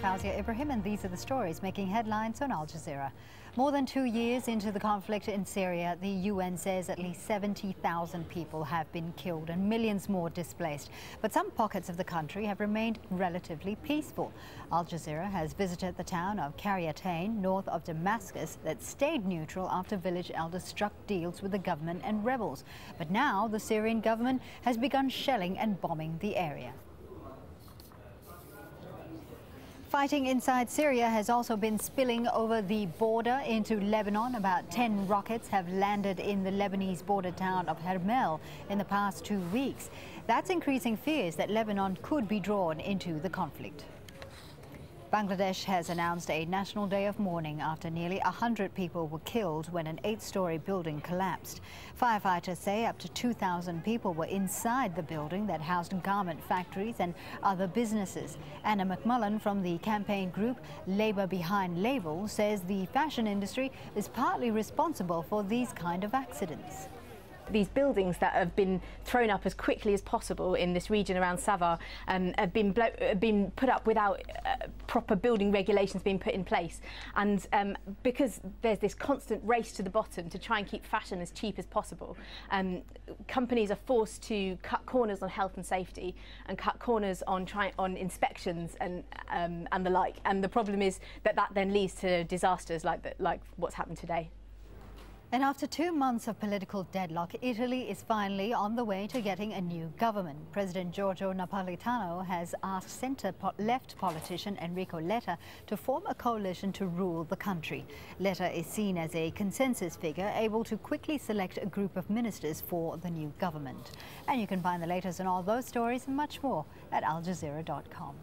Fawzia Ibrahim, and these are the stories making headlines on Al Jazeera. More than 2 years into the conflict in Syria, the UN says at least 70,000 people have been killed and millions more displaced. But some pockets of the country have remained relatively peaceful. Al Jazeera has visited the town of Qaryatayn, north of Damascus, that stayed neutral after village elders struck deals with the government and rebels. But now the Syrian government has begun shelling and bombing the area. Fighting inside Syria has also been spilling over the border into Lebanon. About 10 rockets have landed in the Lebanese border town of Hermel in the past 2 weeks. That's increasing fears that Lebanon could be drawn into the conflict. Bangladesh has announced a national day of mourning after nearly 100 people were killed when an 8-story building collapsed. Firefighters say up to 2,000 people were inside the building that housed garment factories and other businesses. Anna McMullen from the campaign group Labour Behind Label says the fashion industry is partly responsible for these kind of accidents. These buildings that have been thrown up as quickly as possible in this region around Sava have been put up without proper building regulations being put in place. And because there's this constant race to the bottom to try and keep fashion as cheap as possible, companies are forced to cut corners on health and safety and cut corners on inspections and the like. And the problem is that then leads to disasters like what's happened today. And after 2 months of political deadlock, Italy is finally on the way to getting a new government. President Giorgio Napolitano has asked centre-left politician Enrico Letta to form a coalition to rule the country. Letta is seen as a consensus figure, able to quickly select a group of ministers for the new government. And you can find the latest on all those stories and much more at aljazeera.com.